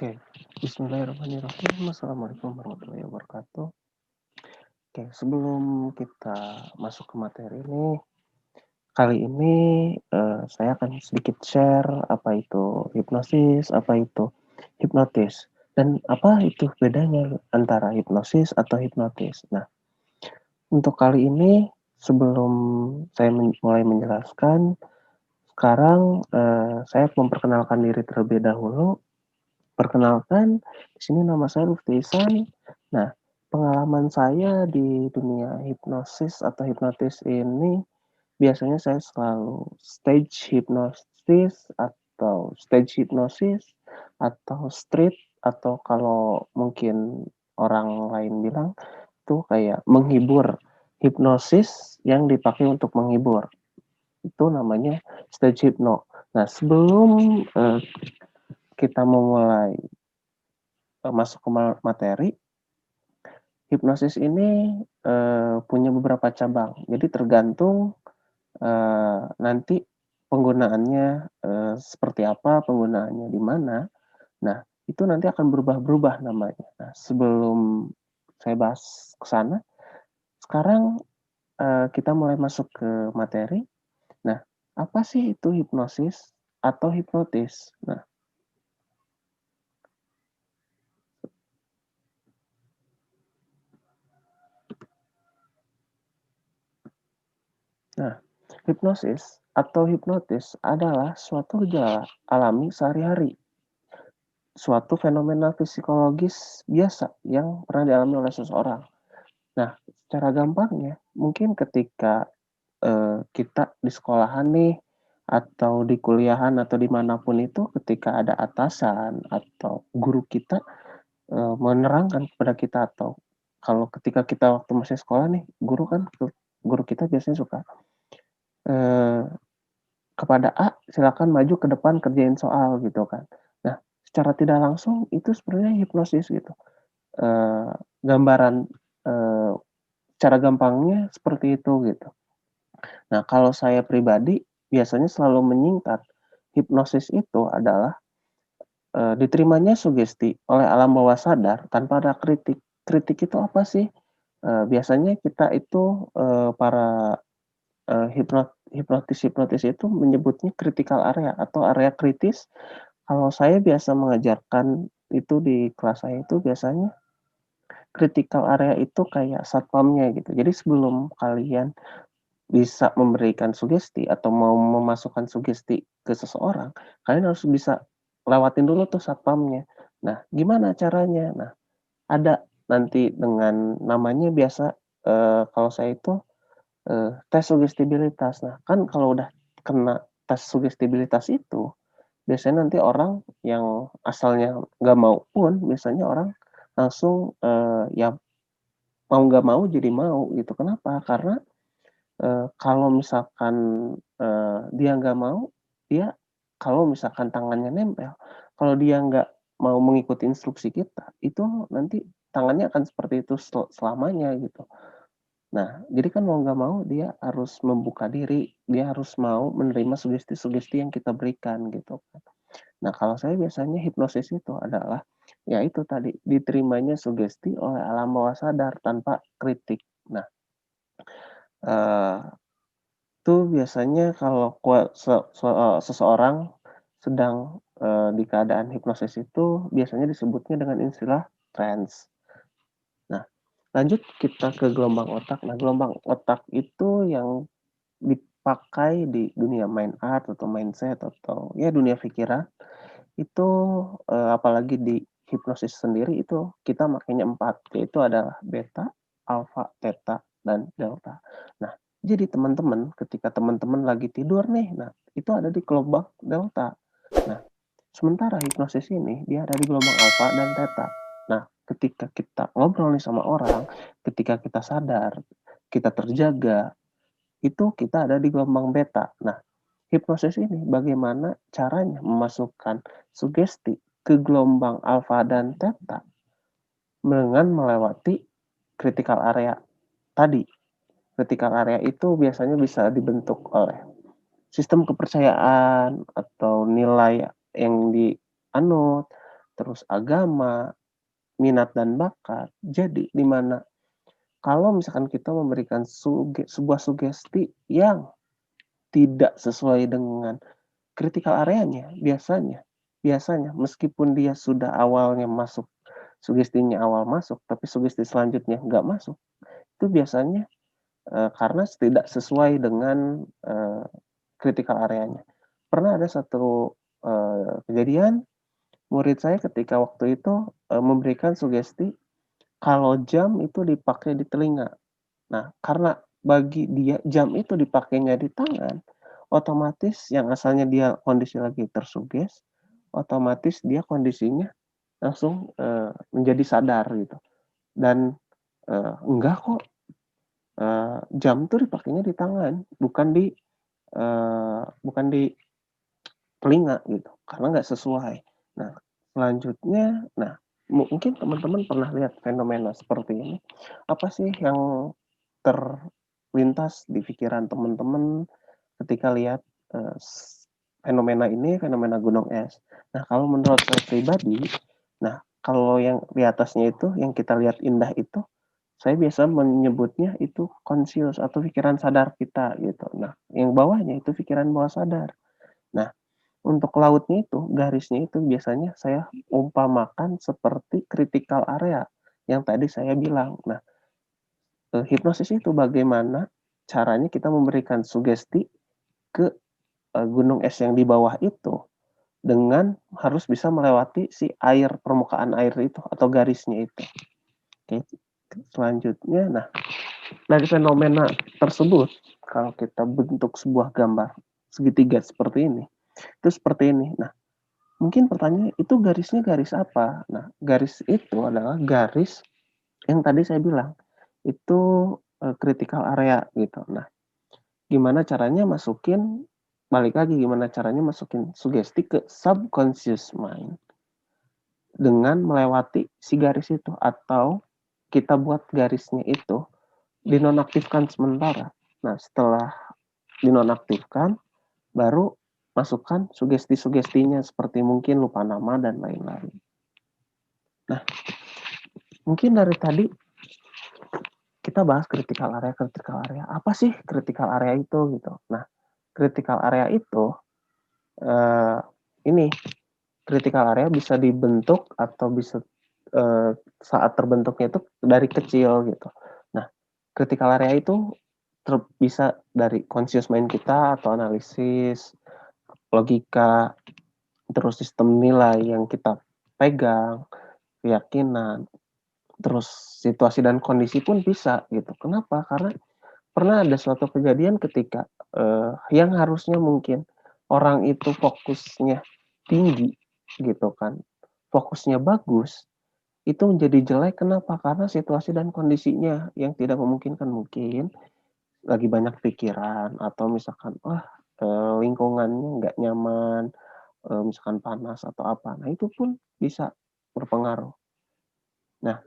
Oke, bismillahirrahmanirrahim. Assalamualaikum warahmatullahi wabarakatuh. Oke, sebelum kita masuk ke materi nih, kali ini saya akan sedikit share apa itu hipnosis, apa itu hipnotis, dan apa itu bedanya antara hipnosis atau hipnotis. Nah, untuk kali ini sebelum saya mulai menjelaskan, sekarang saya memperkenalkan diri terlebih dahulu. Perkenalkan, di sini nama saya Lutfi Ihsan. Nah, pengalaman saya di dunia hipnosis atau hipnotis ini biasanya saya selalu stage hipnosis atau street atau kalau mungkin orang lain bilang itu kayak menghibur, hipnosis yang dipakai untuk menghibur. Itu namanya stage hypno. Nah, sebelum kita memulai masuk ke materi, hipnosis ini punya beberapa cabang. Jadi tergantung nanti penggunaannya seperti apa, penggunaannya di mana. Nah, itu nanti akan berubah-berubah namanya. Nah, sebelum saya bahas ke sana, sekarang kita mulai masuk ke materi. Nah, apa sih itu hipnosis atau hipnotis? Nah, hipnosis atau hipnotis adalah suatu gejala alami sehari-hari, suatu fenomena psikologis biasa yang pernah dialami oleh seseorang. Nah, secara gampangnya, mungkin ketika kita di sekolahan nih, atau di kuliahan atau dimanapun itu, ketika ada atasan atau guru kita menerangkan kepada kita, atau kalau ketika kita waktu masih sekolah nih, guru kita biasanya suka eh, kepada A, silakan maju ke depan kerjain soal gitu kan. Nah, secara tidak langsung itu sebenarnya hipnosis gitu. Eh, gambaran eh, cara gampangnya seperti itu gitu. Nah, kalau saya pribadi biasanya selalu menyingkat hipnosis itu adalah diterimanya sugesti oleh alam bawah sadar tanpa ada kritik. Kritik itu apa sih? Biasanya kita itu para hipnotis itu menyebutnya critical area atau area kritis. Kalau saya biasa mengajarkan itu di kelas saya itu biasanya critical area itu kayak satpamnya gitu. Jadi sebelum kalian bisa memberikan sugesti atau mau memasukkan sugesti ke seseorang, kalian harus bisa lewatin dulu tuh satpamnya. Nah, gimana caranya? Nah, ada nanti dengan namanya biasa kalau saya itu tes sugestibilitas. Nah, kan kalau udah kena tes sugestibilitas itu, biasanya nanti orang yang asalnya nggak mau pun, biasanya orang langsung ya mau nggak mau jadi mau gitu. Kenapa? Karena kalau misalkan dia nggak mau, dia kalau misalkan tangannya nempel, kalau dia nggak mau mengikuti instruksi kita, itu nanti tangannya akan seperti itu selamanya gitu. Nah, jadi kan mau nggak mau dia harus membuka diri, dia harus mau menerima sugesti-sugesti yang kita berikan gitu kan. Nah, kalau saya biasanya hipnosis itu adalah, ya itu tadi, diterimanya sugesti oleh alam bawah sadar tanpa kritik. Nah, eee, itu biasanya kalau seseorang sedang, di keadaan hipnosis itu biasanya disebutnya dengan istilah trance. Nah, lanjut kita ke gelombang otak. Nah, gelombang otak itu yang dipakai di dunia mind art atau mindset atau ya dunia pikiran itu apalagi di hipnosis sendiri itu kita makanya 4, yaitu adalah beta, alfa, theta, dan delta. Nah, jadi teman-teman ketika teman-teman lagi tidur nih, nah itu ada di gelombang delta. Nah, sementara hipnosis ini dia ada di gelombang alfa dan theta. Nah, ketika kita ngobrol nih sama orang, ketika kita sadar, kita terjaga, itu kita ada di gelombang beta. Nah, hipnosis ini bagaimana caranya memasukkan sugesti ke gelombang alfa dan theta dengan melewati critical area tadi. Critical area itu biasanya bisa dibentuk oleh sistem kepercayaan atau nilai yang dianut, terus agama, minat dan bakat. Jadi di mana kalau misalkan kita memberikan sebuah sugesti yang tidak sesuai dengan critical area-nya, biasanya biasanya meskipun dia sudah awalnya masuk, sugestinya awal masuk, tapi sugesti selanjutnya nggak masuk, itu biasanya, karena tidak sesuai dengan, critical area-nya. Pernah ada satu, kejadian, murid saya ketika waktu itu, memberikan sugesti kalau jam itu dipakai di telinga. Nah, karena bagi dia jam itu dipakainya di tangan, otomatis yang asalnya dia kondisi lagi tersuges, otomatis dia kondisinya langsung, menjadi sadar gitu. Dan, enggak kok, jam tuh dipakainya di tangan, bukan di telinga gitu, karena nggak sesuai. Nah, selanjutnya, nah mungkin teman-teman pernah lihat fenomena seperti ini. Apa sih yang terlintas di pikiran teman-teman ketika lihat, fenomena ini, fenomena gunung es? Nah, kalau menurut saya pribadi, nah kalau yang di atasnya itu, yang kita lihat indah itu, saya biasa menyebutnya itu conscious atau pikiran sadar kita gitu. Nah, yang bawahnya itu pikiran bawah sadar. Nah, untuk lautnya itu, garisnya itu biasanya saya umpamakan seperti critical area yang tadi saya bilang. Nah, hipnosis itu bagaimana caranya kita memberikan sugesti ke, gunung es yang di bawah itu dengan harus bisa melewati si air, permukaan air itu atau garisnya itu. Oke, selanjutnya, nah dari fenomena tersebut, kalau kita bentuk sebuah gambar segitiga seperti ini, itu seperti ini. Nah, mungkin pertanyaannya, itu garisnya garis apa? Nah, garis itu adalah garis yang tadi saya bilang, itu, critical area gitu. Nah, gimana caranya masukin balik lagi gimana caranya masukin sugesti ke subconscious mind dengan melewati si garis itu, atau kita buat garisnya itu dinonaktifkan sementara. Nah, setelah dinonaktifkan, baru masukkan sugesti-sugestinya seperti mungkin lupa nama dan lain-lain. Nah, mungkin dari tadi kita bahas critical area, critical area. Apa sih critical area itu gitu? Nah, critical area itu ini critical area bisa dibentuk atau bisa saat terbentuknya itu dari kecil gitu. Nah, critical area itu bisa dari conscious mind kita atau analisis, logika, terus sistem nilai yang kita pegang, keyakinan, terus situasi dan kondisi pun bisa gitu. Kenapa? Karena pernah ada suatu kejadian ketika, yang harusnya mungkin orang itu fokusnya tinggi gitu kan, fokusnya bagus, itu menjadi jelek kenapa? Karena situasi dan kondisinya yang tidak memungkinkan. Mungkin lagi banyak pikiran atau misalkan, wah, lingkungannya nggak nyaman, misalkan panas atau apa. Nah, itu pun bisa berpengaruh. Nah,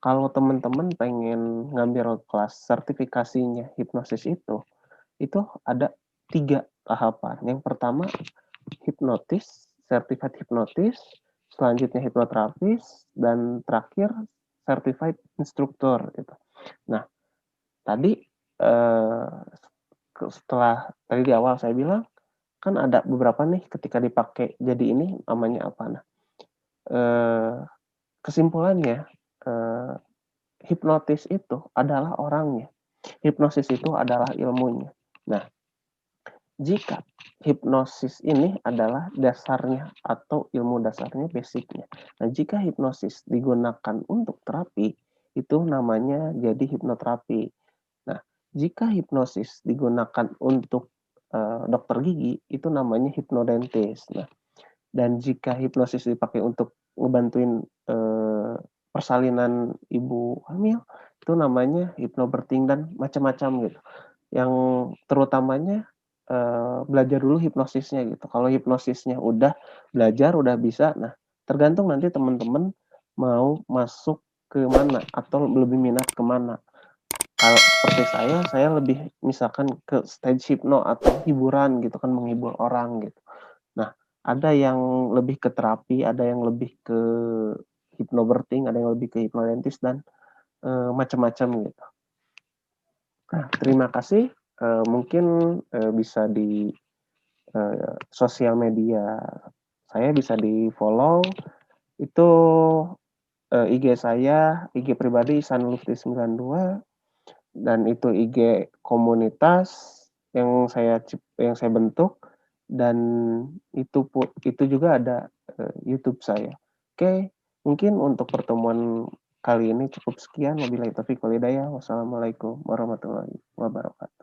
kalau teman-teman pengen ngambil kelas sertifikasinya hipnosis itu ada 3 tahapan. Yang pertama hipnotis, certified hipnotis, selanjutnya hipnoterapis, dan terakhir certified instructor gitu. Nah, tadi, setelah tadi di awal saya bilang, kan ada beberapa nih ketika dipakai jadi ini namanya apa, nah, eee, kesimpulannya, eee, hipnotis itu adalah orangnya, hipnosis itu adalah ilmunya. Nah, jika hipnosis ini adalah dasarnya atau ilmu dasarnya, basicnya. Nah, jika hipnosis digunakan untuk terapi, itu namanya jadi hipnoterapi. Nah, jika hipnosis digunakan untuk, dokter gigi, itu namanya hipnodentis. Nah, dan jika hipnosis dipakai untuk ngebantuin, persalinan ibu hamil, itu namanya hipnobirthing dan macam-macam gitu. Yang terutamanya, belajar dulu hipnosisnya gitu. Kalau hipnosisnya udah belajar, udah bisa, nah tergantung nanti teman-teman mau masuk ke mana atau lebih minat ke mana. Kalau seperti saya lebih misalkan ke stage hipno atau hiburan gitu kan, menghibur orang gitu. Nah, Ada yang lebih ke terapi, ada yang lebih ke hypnobirthing, ada yang lebih ke hipnodentis dan, macam-macam gitu. Nah, terima kasih, mungkin, bisa di, sosial media saya bisa di-follow, itu, IG saya, IG pribadi Ihsanulufti92 dan itu IG komunitas yang saya bentuk dan itu juga ada, YouTube saya. Oke, mungkin untuk pertemuan kali ini cukup sekian. Wabillahi taufiq wal hidayah. Wassalamualaikum warahmatullahi wabarakatuh.